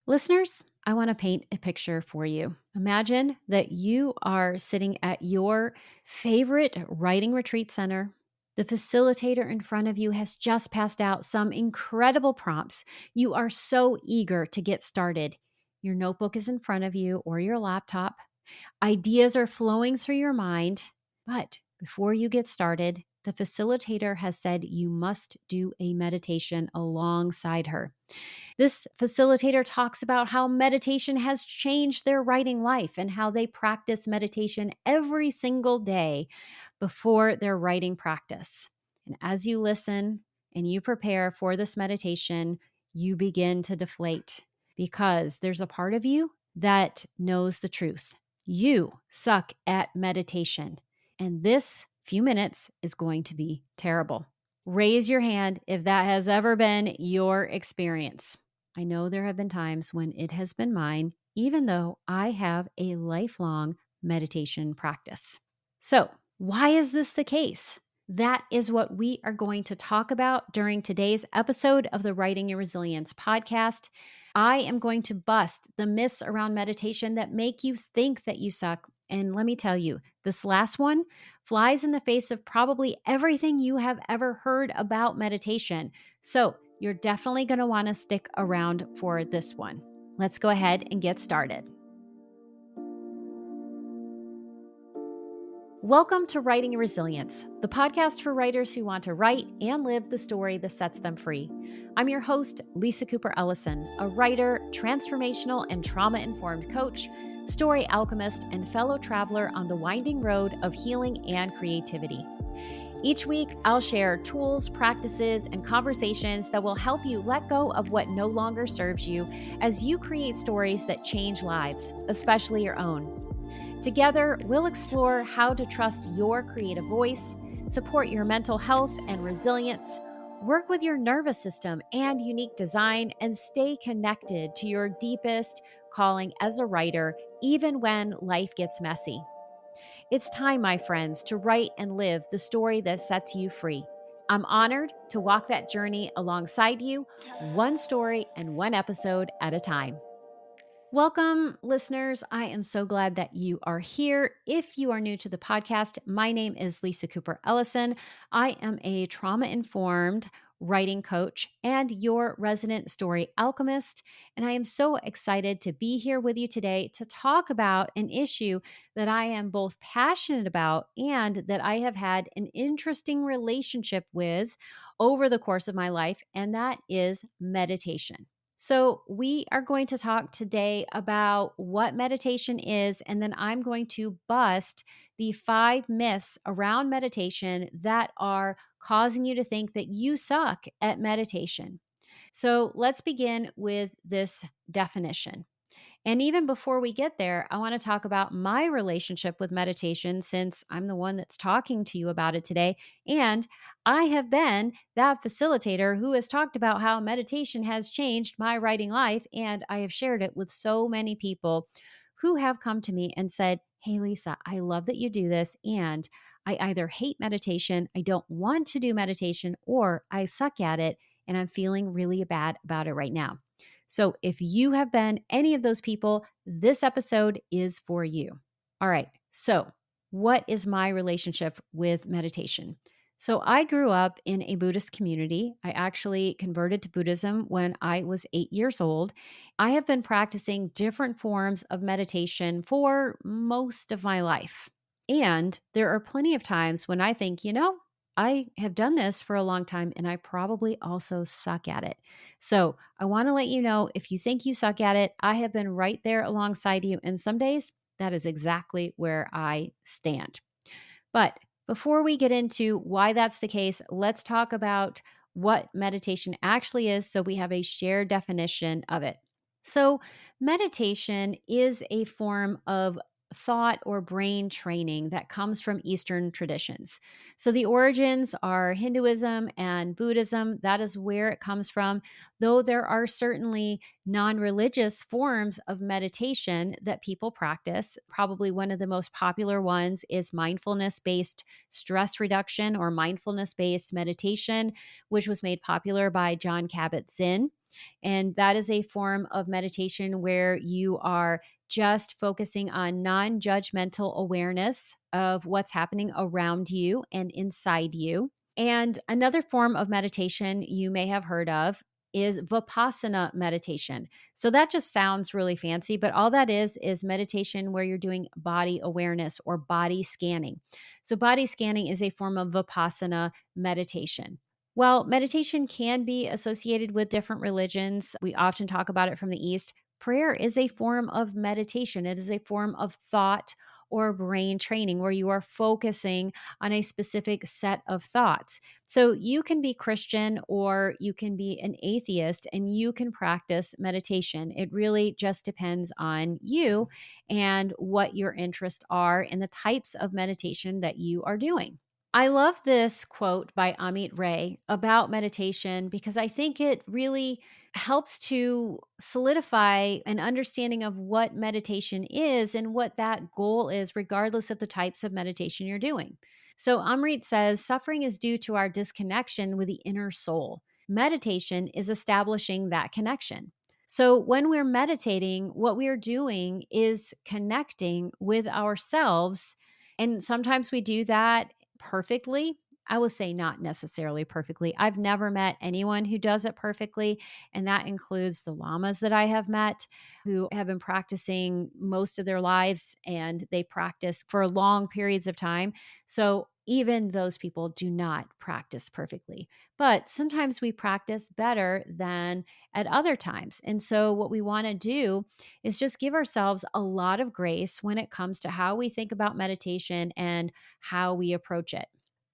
Listeners, I want to paint a picture for you. Imagine that you are sitting at your favorite writing retreat center. The facilitator in front of you has just passed out some incredible prompts. You are so eager to get started. Your notebook is in front of you or your laptop. Ideas are flowing through your mind. But before you get started, the facilitator has said you must do a meditation alongside her. This facilitator talks about how meditation has changed their writing life and how they practice meditation every single day before their writing practice. And as you listen and you prepare for this meditation, you begin to deflate because there's a part of you that knows the truth. You suck at meditation, and this few minutes is going to be terrible. Raise your hand if that has ever been your experience. I know there have been times when it has been mine, even though I have a lifelong meditation practice. So, why is this the case? That is what we are going to talk about during today's episode of the Writing Your Resilience podcast. I am going to bust the myths around meditation that make you think that you suck. And let me tell you, this last one flies in the face of probably everything you have ever heard about meditation. So you're definitely going to want to stick around for this one. Let's go ahead and get started. Welcome to Writing Your Resilience, the podcast for writers who want to write and live the story that sets them free. I'm your host, Lisa Cooper Ellison, a writer, transformational and trauma-informed coach, story alchemist, and fellow traveler on the winding road of healing and creativity. Each week, I'll share tools, practices, and conversations that will help you let go of what no longer serves you as you create stories that change lives, especially your own. Together, we'll explore how to trust your creative voice, support your mental health and resilience, work with your nervous system and unique design, and stay connected to your deepest calling as a writer, even when life gets messy. It's time, my friends, to write and live the story that sets you free. I'm honored to walk that journey alongside you, one story and one episode at a time. Welcome, listeners. I am so glad that you are here. If you are new to the podcast, my name is Lisa Cooper Ellison. I am a trauma-informed writing coach and your resident story alchemist. And I am so excited to be here with you today to talk about an issue that I am both passionate about and that I have had an interesting relationship with over the course of my life, and that is meditation. So, we are going to talk today about what meditation is, and then I'm going to bust the 5 myths around meditation that are causing you to think that you suck at meditation. So, let's begin with this definition. And even before we get there, I want to talk about my relationship with meditation since I'm the one that's talking to you about it today. And I have been that facilitator who has talked about how meditation has changed my writing life. And I have shared it with so many people who have come to me and said, "Hey, Lisa, I love that you do this. And I either hate meditation, I don't want to do meditation, or I suck at it and I'm feeling really bad about it right now." So if you have been any of those people, this episode is for you. All right. So what is my relationship with meditation? So I grew up in a Buddhist community. I actually converted to Buddhism when I was 8 years old. I have been practicing different forms of meditation for most of my life. And there are plenty of times when I think, I have done this for a long time and I probably also suck at it. So I want to let you know, if you think you suck at it, I have been right there alongside you. And some days that is exactly where I stand. But before we get into why that's the case, let's talk about what meditation actually is so we have a shared definition of it. So, meditation is a form of thought or brain training that comes from Eastern traditions. So, the origins are Hinduism and Buddhism. That is where it comes from, though there are certainly non religious forms of meditation that people practice. Probably one of the most popular ones is mindfulness based stress reduction or mindfulness based meditation, which was made popular by John Kabat Zinn. And that is a form of meditation where you are just focusing on non judgmental awareness of what's happening around you and inside you. And another form of meditation you may have heard of is Vipassana meditation. So that just sounds really fancy, but all that is meditation where you're doing body awareness or body scanning. So body scanning is a form of Vipassana meditation. Well, meditation can be associated with different religions. We often talk about it from the East. Prayer is a form of meditation. It is a form of thought or brain training where you are focusing on a specific set of thoughts. So you can be Christian or you can be an atheist and you can practice meditation. It really just depends on you and what your interests are and the types of meditation that you are doing. I love this quote by Amit Ray about meditation because I think it really helps to solidify an understanding of what meditation is and what that goal is, regardless of the types of meditation you're doing. So, Amrit says suffering is due to our disconnection with the inner soul. Meditation is establishing that connection. So, when we're meditating, what we are doing is connecting with ourselves. And sometimes we do that perfectly. I will say not necessarily perfectly. I've never met anyone who does it perfectly. And that includes the lamas that I have met who have been practicing most of their lives and they practice for long periods of time. So even those people do not practice perfectly. But sometimes we practice better than at other times. And so what we want to do is just give ourselves a lot of grace when it comes to how we think about meditation and how we approach it.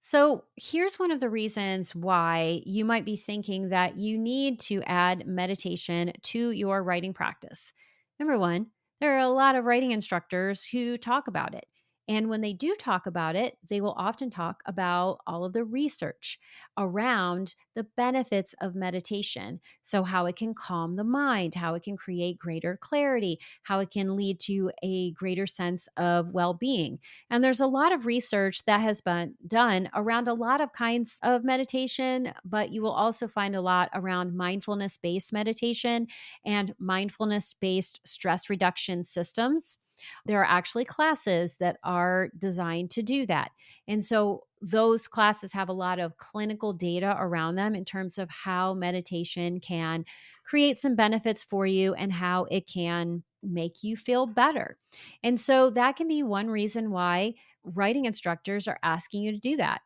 So, here's one of the reasons why you might be thinking that you need to add meditation to your writing practice. Number one, there are a lot of writing instructors who talk about it. And when they do talk about it, they will often talk about all of the research around the benefits of meditation. So, how it can calm the mind, how it can create greater clarity, how it can lead to a greater sense of well being. And there's a lot of research that has been done around a lot of kinds of meditation, but you will also find a lot around mindfulness based meditation and mindfulness based stress reduction systems. There are actually classes that are designed to do that. And so those classes have a lot of clinical data around them in terms of how meditation can create some benefits for you and how it can make you feel better. And so that can be one reason why writing instructors are asking you to do that.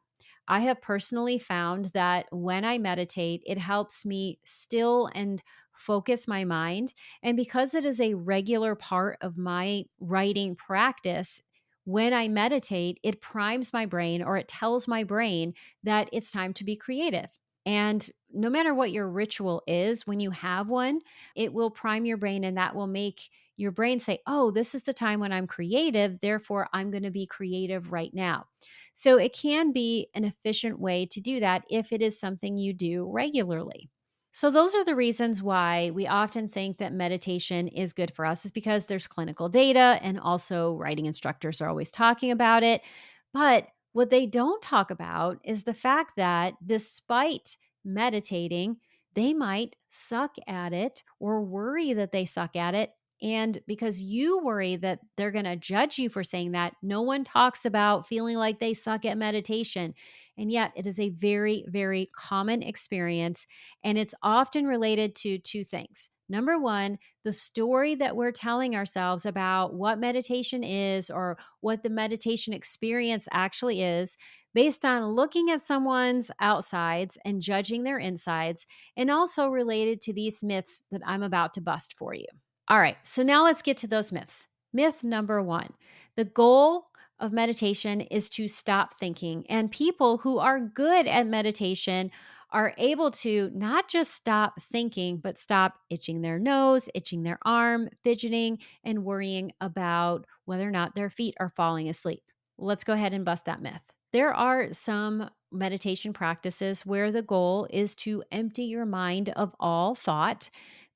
I have personally found that when I meditate, it helps me still and focus my mind. And because it is a regular part of my writing practice, when I meditate, it primes my brain or it tells my brain that it's time to be creative. And no matter what your ritual is, when you have one, it will prime your brain and that will make your brain say, oh, this is the time when I'm creative. Therefore, I'm going to be creative right now. So it can be an efficient way to do that if it is something you do regularly. So those are the reasons why we often think that meditation is good for us is because there's clinical data and also writing instructors are always talking about it. But what they don't talk about is the fact that despite meditating, they might suck at it or worry that they suck at it. And because you worry that they're going to judge you for saying that, no one talks about feeling like they suck at meditation. And yet, it is a very, very common experience. And it's often related to two things. Number one, the story that we're telling ourselves about what meditation is or what the meditation experience actually is, based on looking at someone's outsides and judging their insides, and also related to these myths that I'm about to bust for you. All right, so now let's get to those myths. Myth number one, the goal of meditation is to stop thinking. And people who are good at meditation are able to not just stop thinking, but stop itching their nose, itching their arm, fidgeting, and worrying about whether or not their feet are falling asleep. Let's go ahead and bust that myth. There are some meditation practices where the goal is to empty your mind of all thought.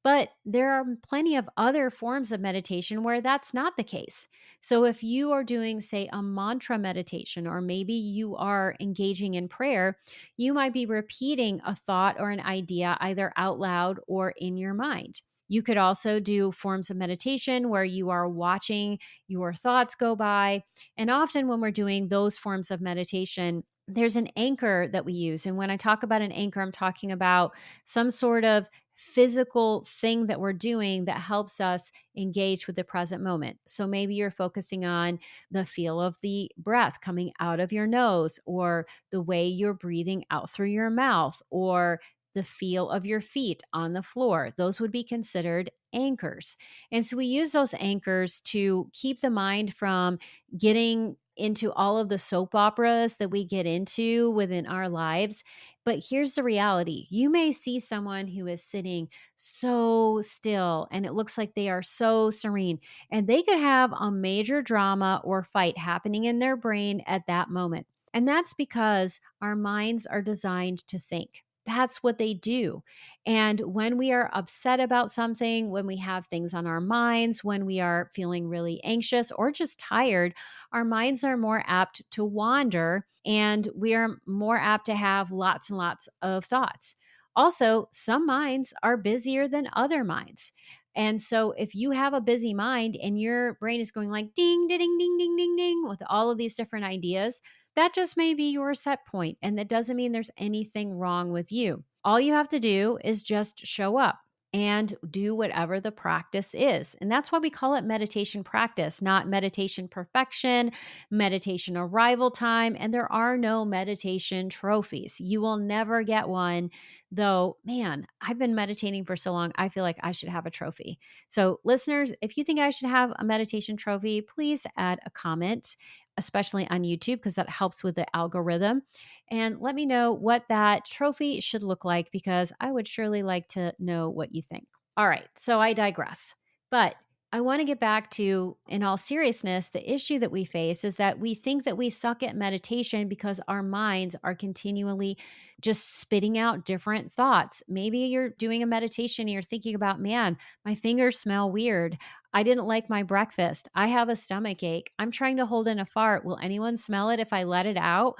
But there are plenty of other forms of meditation where that's not the case. So if you are doing, say, a mantra meditation, or maybe you are engaging in prayer, you might be repeating a thought or an idea either out loud or in your mind. You could also do forms of meditation where you are watching your thoughts go by. And often, when we're doing those forms of meditation, there's an anchor that we use. And when I talk about an anchor, I'm talking about some sort of physical thing that we're doing that helps us engage with the present moment. So maybe you're focusing on the feel of the breath coming out of your nose, or the way you're breathing out through your mouth, or the feel of your feet on the floor. Those would be considered anchors. And so we use those anchors to keep the mind from getting into all of the soap operas that we get into within our lives. But here's the reality: you may see someone who is sitting so still and it looks like they are so serene, and they could have a major drama or fight happening in their brain at that moment. And that's because our minds are designed to think. That's what they do. And when we are upset about something, when we have things on our minds, when we are feeling really anxious or just tired, our minds are more apt to wander, and we are more apt to have lots and lots of thoughts. Also, some minds are busier than other minds. And so if you have a busy mind and your brain is going like ding, ding, ding, ding, ding, ding, ding with all of these different ideas, that just may be your set point. And that doesn't mean there's anything wrong with you. All you have to do is just show up and do whatever the practice is. And that's why we call it meditation practice, not meditation perfection, meditation arrival time. And there are no meditation trophies. You will never get one, though, man, I've been meditating for so long, I feel like I should have a trophy. So, listeners, if you think I should have a meditation trophy, please add a comment, especially on YouTube, because that helps with the algorithm. And let me know what that trophy should look like, because I would surely like to know what you think. All right, so I digress. But I want to get back to, in all seriousness, the issue that we face is that we think that we suck at meditation because our minds are continually just spitting out different thoughts. Maybe you're doing a meditation and you're thinking about, man, my fingers smell weird. I didn't like my breakfast. I have a stomach ache. I'm trying to hold in a fart. Will anyone smell it if I let it out?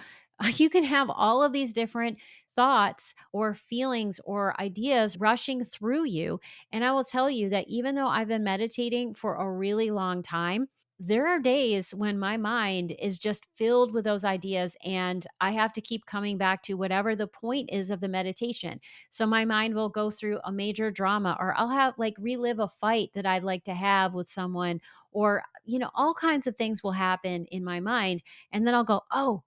You can have all of these different thoughts or feelings or ideas rushing through you. And I will tell you that even though I've been meditating for a really long time, there are days when my mind is just filled with those ideas, and I have to keep coming back to whatever the point is of the meditation. So my mind will go through a major drama, or I'll have like relive a fight that I'd like to have with someone, or, all kinds of things will happen in my mind. And then I'll go, oh,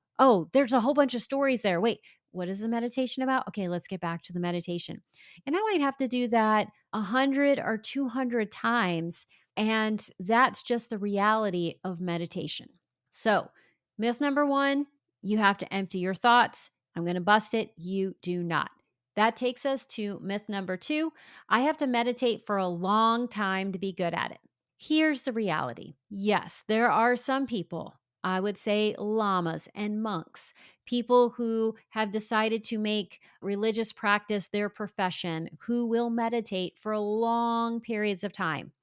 there's a whole bunch of stories there. Wait, what is the meditation about? Okay, let's get back to the meditation. And I might have to do that 100 or 200 times. And that's just the reality of meditation. So, myth number one, you have to empty your thoughts. I'm going to bust it. You do not. That takes us to myth number two. I have to meditate for a long time to be good at it. Here's the reality. Yes, there are some people, I would say lamas and monks, people who have decided to make religious practice their profession, who will meditate for long periods of time.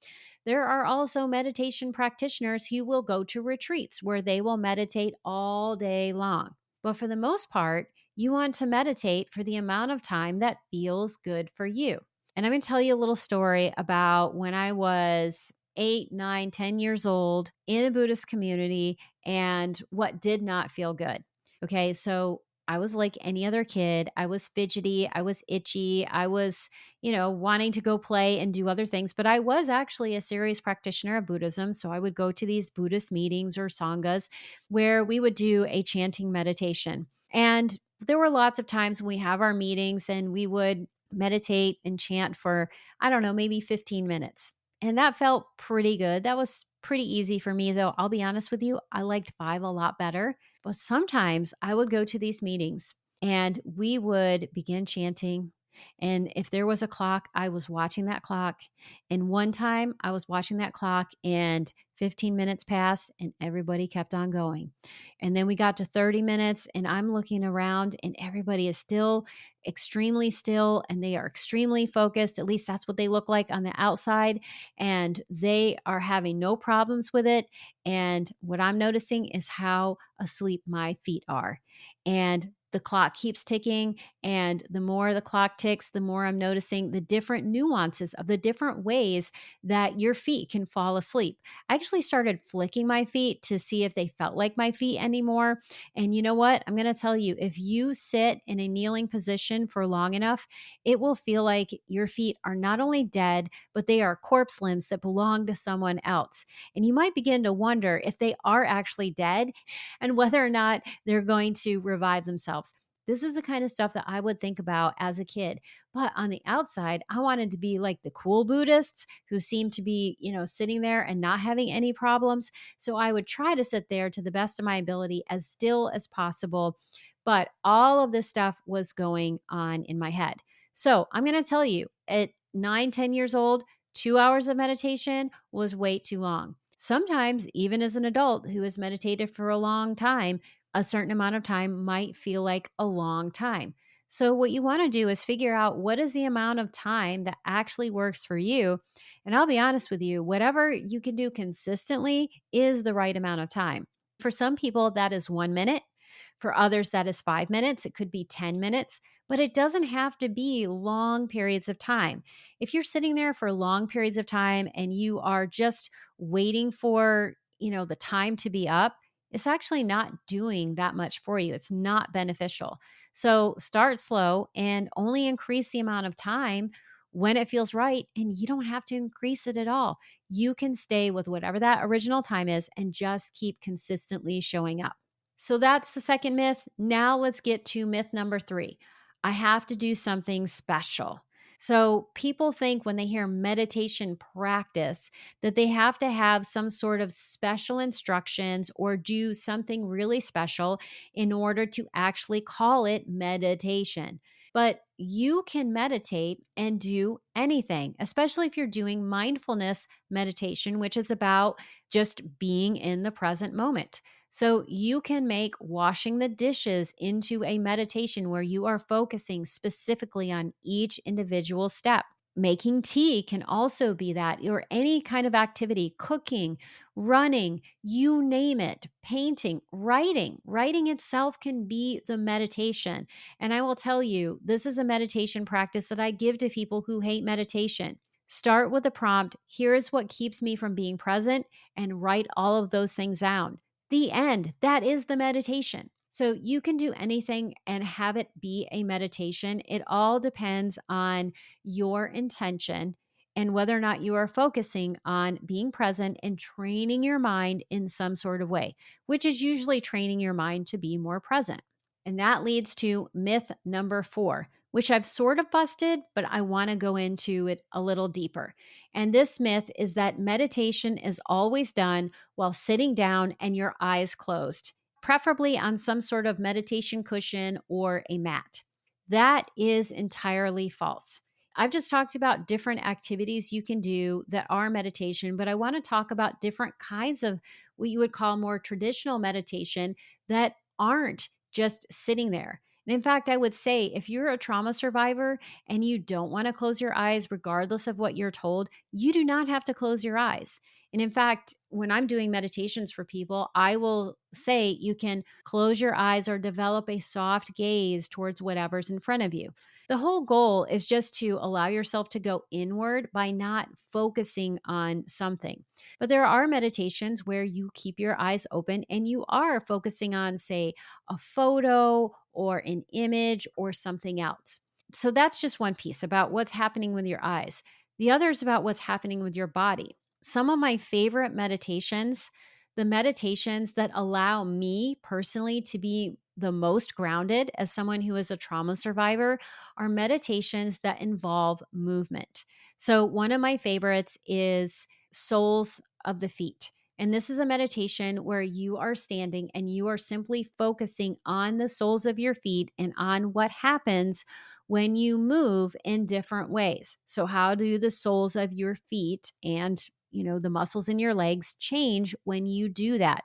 There are also meditation practitioners who will go to retreats where they will meditate all day long. But for the most part, you want to meditate for the amount of time that feels good for you. And I'm going to tell you a little story about when I was 8, 9, 10 years old in a Buddhist community and what did not feel good. Okay, so I was like any other kid. I was fidgety. I was itchy. I was, wanting to go play and do other things. But I was actually a serious practitioner of Buddhism. So I would go to these Buddhist meetings or sanghas where we would do a chanting meditation. And there were lots of times when we have our meetings and we would meditate and chant for, I don't know, maybe 15 minutes. And that felt pretty good. That was pretty easy for me, though. I'll be honest with you, I liked 5 a lot better. But sometimes I would go to these meetings and we would begin chanting. And if there was a clock, I was watching that clock. And one time I was watching that clock and 15 minutes passed and everybody kept on going. And then we got to 30 minutes and I'm looking around and everybody is still extremely still and they are extremely focused. At least that's what they look like on the outside. And they are having no problems with it. And what I'm noticing is how asleep my feet are. And the clock keeps ticking. And the more the clock ticks, the more I'm noticing the different nuances of the different ways that your feet can fall asleep. I actually started flicking my feet to see if they felt like my feet anymore. And you know what? I'm going to tell you, if you sit in a kneeling position for long enough, it will feel like your feet are not only dead, but they are corpse limbs that belong to someone else. And you might begin to wonder if they are actually dead and whether or not they're going to revive themselves. This is the kind of stuff that I would think about as a kid. But on the outside, I wanted to be like the cool Buddhists who seem to be, sitting there and not having any problems. So I would try to sit there to the best of my ability as still as possible. But all of this stuff was going on in my head. So I'm going to tell you at 9, 10 years old, 2 hours of meditation was way too long. Sometimes, even as an adult who has meditated for a long time, a certain amount of time might feel like a long time. So, what you want to do is figure out what is the amount of time that actually works for you. And I'll be honest with you, whatever you can do consistently is the right amount of time. For some people, that is 1 minute. For others, that is 5 minutes. It could be 10 minutes, but it doesn't have to be long periods of time. If you're sitting there for long periods of time and you are just waiting for, the time to be up, it's actually not doing that much for you. It's not beneficial. So start slow and only increase the amount of time when it feels right. And you don't have to increase it at all. You can stay with whatever that original time is and just keep consistently showing up. So that's the second myth. Now let's get to myth number 3. I have to do something special. So people think when they hear meditation practice that they have to have some sort of special instructions or do something really special in order to actually call it meditation. But you can meditate and do anything, especially if you're doing mindfulness meditation, which is about just being in the present moment. So you can make washing the dishes into a meditation where you are focusing specifically on each individual step. Making tea can also be that, or any kind of activity, cooking, running, you name it, painting, writing. Writing itself can be the meditation. And I will tell you, this is a meditation practice that I give to people who hate meditation. Start with a prompt. Here is what keeps me from being present, and write all of those things down. The end. That is the meditation. So you can do anything and have it be a meditation. It all depends on your intention and whether or not you are focusing on being present and training your mind in some sort of way, which is usually training your mind to be more present. And that leads to myth number 4, which I've sort of busted, but I want to go into it a little deeper. And this myth is that meditation is always done while sitting down and your eyes closed, preferably on some sort of meditation cushion or a mat. That is entirely false. I've just talked about different activities you can do that are meditation, but I want to talk about different kinds of what you would call more traditional meditation that aren't just sitting there. And in fact, I would say if you're a trauma survivor and you don't want to close your eyes, regardless of what you're told, you do not have to close your eyes. And in fact, when I'm doing meditations for people, I will say you can close your eyes or develop a soft gaze towards whatever's in front of you. The whole goal is just to allow yourself to go inward by not focusing on something. But there are meditations where you keep your eyes open and you are focusing on, say, a photo or an image or something else. So that's just one piece about what's happening with your eyes. The other is about what's happening with your body. Some of my favorite meditations, the meditations that allow me personally to be the most grounded as someone who is a trauma survivor, are meditations that involve movement. So one of my favorites is Soles of the Feet. And this is a meditation where you are standing and you are simply focusing on the soles of your feet and on what happens when you move in different ways. So how do the soles of your feet and the muscles in your legs change when you do that?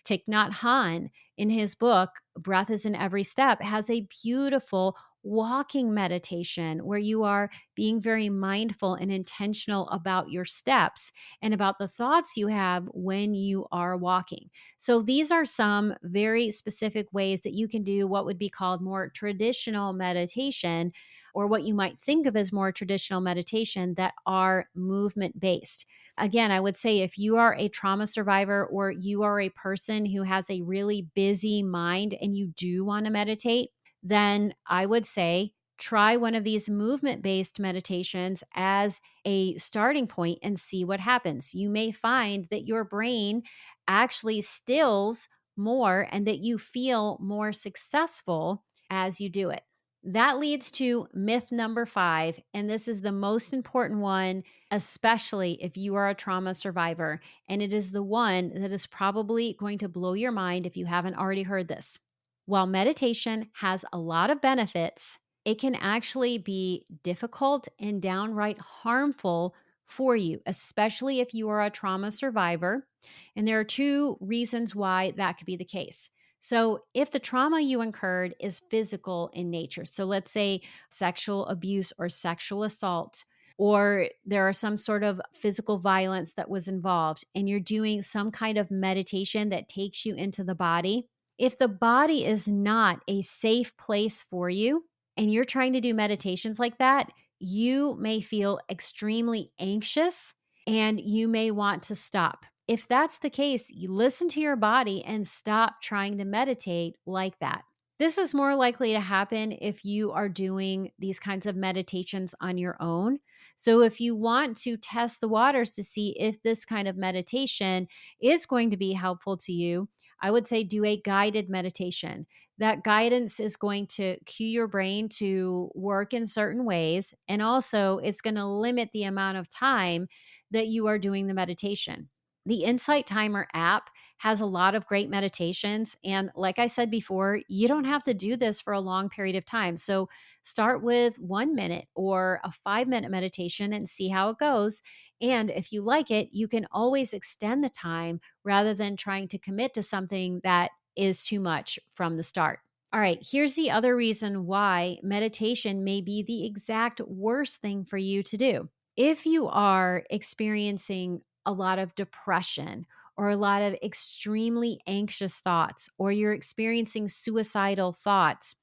Thich Nhat Hanh, in his book, Breath is in Every Step, has a beautiful walking meditation where you are being very mindful and intentional about your steps and about the thoughts you have when you are walking. So, these are some very specific ways that you can do what would be called more traditional meditation, or what you might think of as more traditional meditation, that are movement based. Again, I would say if you are a trauma survivor or you are a person who has a really busy mind and you do want to meditate, then I would say try one of these movement based meditations as a starting point and see what happens. You may find that your brain actually stills more and that you feel more successful as you do it. That leads to myth number 5. And this is the most important one, especially if you are a trauma survivor. And it is the one that is probably going to blow your mind if you haven't already heard this. While meditation has a lot of benefits, it can actually be difficult and downright harmful for you, especially if you are a trauma survivor. And there are 2 reasons why that could be the case. So, if the trauma you incurred is physical in nature, so let's say sexual abuse or sexual assault, or there are some sort of physical violence that was involved, and you're doing some kind of meditation that takes you into the body, if the body is not a safe place for you and you're trying to do meditations like that, you may feel extremely anxious and you may want to stop. If that's the case, you listen to your body and stop trying to meditate like that. This is more likely to happen if you are doing these kinds of meditations on your own. So, if you want to test the waters to see if this kind of meditation is going to be helpful to you, I would say do a guided meditation. That guidance is going to cue your brain to work in certain ways. And also, it's going to limit the amount of time that you are doing the meditation. The Insight Timer app has a lot of great meditations. And like I said before, you don't have to do this for a long period of time. So start with 1 minute or a 5 minute meditation and see how it goes. And if you like it, you can always extend the time rather than trying to commit to something that is too much from the start. All right, here's the other reason why meditation may be the exact worst thing for you to do. If you are experiencing a lot of depression or a lot of extremely anxious thoughts, or you're experiencing suicidal thoughts,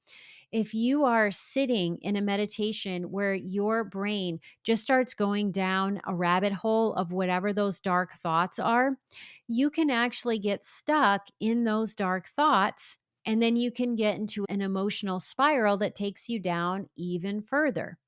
if you are sitting in a meditation where your brain just starts going down a rabbit hole of whatever those dark thoughts are, you can actually get stuck in those dark thoughts. And then you can get into an emotional spiral that takes you down even further.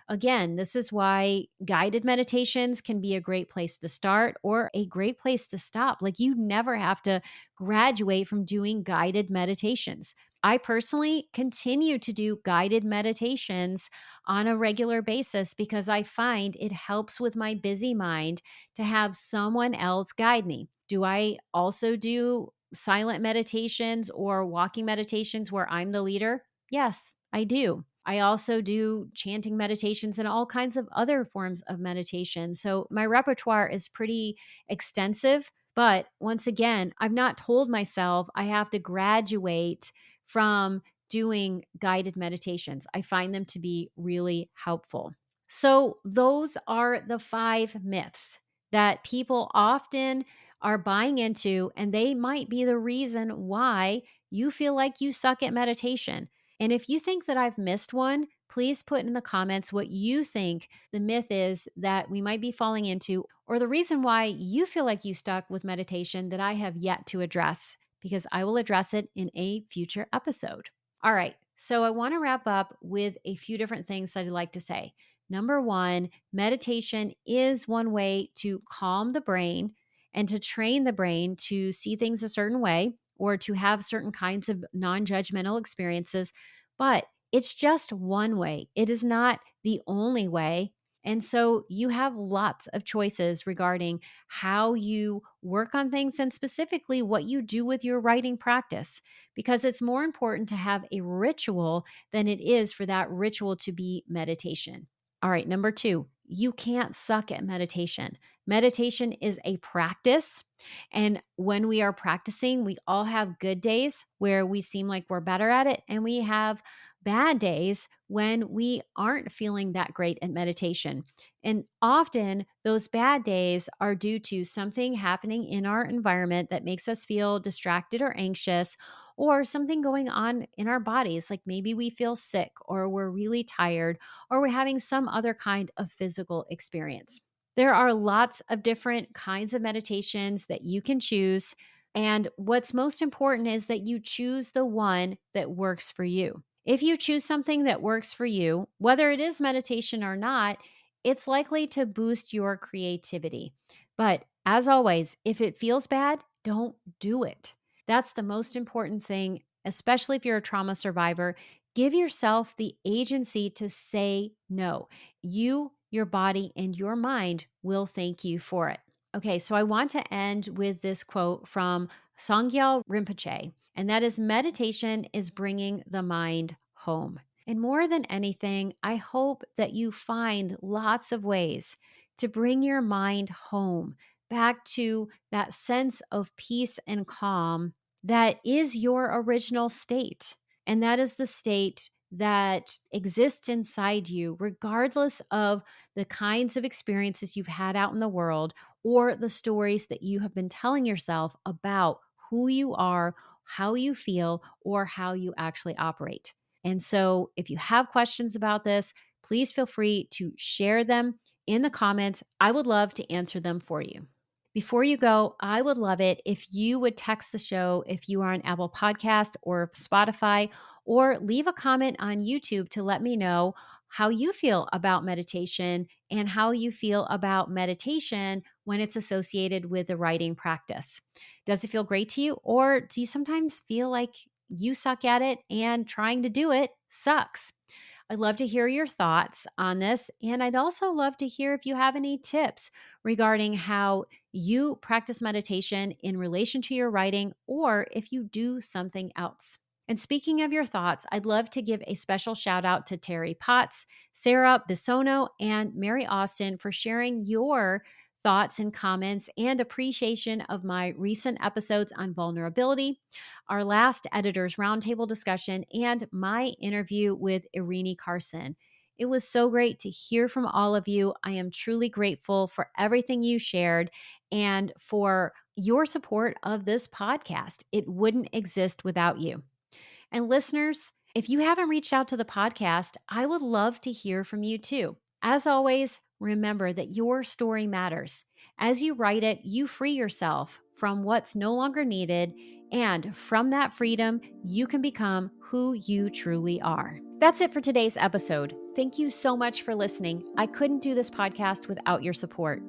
Again, this is why guided meditations can be a great place to start or a great place to stop. Like, you never have to graduate from doing guided meditations. I personally continue to do guided meditations on a regular basis because I find it helps with my busy mind to have someone else guide me. Do I also do silent meditations or walking meditations where I'm the leader? Yes, I do. I also do chanting meditations and all kinds of other forms of meditation. So my repertoire is pretty extensive. But once again, I've not told myself I have to graduate from doing guided meditations. I find them to be really helpful. So those are the 5 myths that people often are buying into, and they might be the reason why you feel like you suck at meditation. And if you think that I've missed one, please put in the comments what you think the myth is that we might be falling into, or the reason why you feel like you stuck with meditation that I have yet to address, because I will address it in a future episode. All right, so I want to wrap up with a few different things that I'd like to say. Number 1, meditation is one way to calm the brain and to train the brain to see things a certain way or to have certain kinds of non-judgmental experiences. But it's just one way. It is not the only way. And so you have lots of choices regarding how you work on things and specifically what you do with your writing practice, because it's more important to have a ritual than it is for that ritual to be meditation. All right, number two, you can't suck at meditation. Meditation is a practice. And when we are practicing, we all have good days where we seem like we're better at it. And we have bad days when we aren't feeling that great at meditation. And often those bad days are due to something happening in our environment that makes us feel distracted or anxious, or something going on in our bodies. Like maybe we feel sick, or we're really tired, or we're having some other kind of physical experience. There are lots of different kinds of meditations that you can choose. And what's most important is that you choose the one that works for you. If you choose something that works for you, whether it is meditation or not, it's likely to boost your creativity. But as always, if it feels bad, don't do it. That's the most important thing, especially if you're a trauma survivor. Give yourself the agency to say no. You, your body, and your mind will thank you for it. Okay, so I want to end with this quote from Sangyal Rinpoche, and that is, meditation is bringing the mind home. And more than anything, I hope that you find lots of ways to bring your mind home, back to that sense of peace and calm that is your original state. And that is the state that exists inside you, regardless of the kinds of experiences you've had out in the world or the stories that you have been telling yourself about who you are, how you feel, or how you actually operate. And so, if you have questions about this, please feel free to share them in the comments. I would love to answer them for you. Before you go, I would love it if you would text the show if you are on Apple Podcast or Spotify, or leave a comment on YouTube to let me know how you feel about meditation and how you feel about meditation when it's associated with the writing practice. Does it feel great to you, or do you sometimes feel like you suck at it and trying to do it sucks? I'd love to hear your thoughts on this. And I'd also love to hear if you have any tips regarding how you practice meditation in relation to your writing, or if you do something else. And speaking of your thoughts, I'd love to give a special shout out to Terry Potts, Sarah Bissono, and Mary Austin for sharing your thoughts and comments and appreciation of my recent episodes on vulnerability, our last Editors Roundtable discussion, and my interview with Irene Carson. It was so great to hear from all of you. I am truly grateful for everything you shared and for your support of this podcast. It wouldn't exist without you. And listeners, if you haven't reached out to the podcast, I would love to hear from you too. As always, remember that your story matters. As you write it, you free yourself from what's no longer needed, and from that freedom, you can become who you truly are. That's it for today's episode. Thank you so much for listening. I couldn't do this podcast without your support.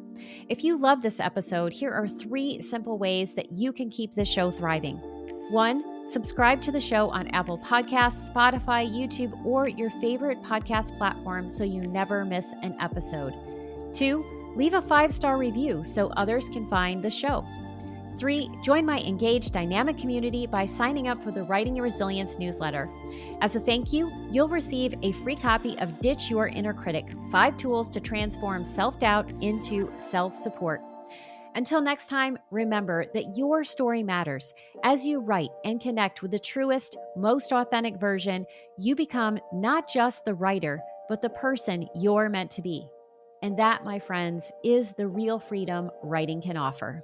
If you love this episode, here are 3 simple ways that you can keep this show thriving. 1, subscribe to the show on Apple Podcasts, Spotify, YouTube, or your favorite podcast platform so you never miss an episode. 2, leave a 5-star review so others can find the show. 3, join my engaged, dynamic community by signing up for the Writing Your Resilience newsletter. As a thank you, you'll receive a free copy of Ditch Your Inner Critic, 5 tools to transform self-doubt into self-support. Until next time, remember that your story matters. As you write and connect with the truest, most authentic version, you become not just the writer, but the person you're meant to be. And that, my friends, is the real freedom writing can offer.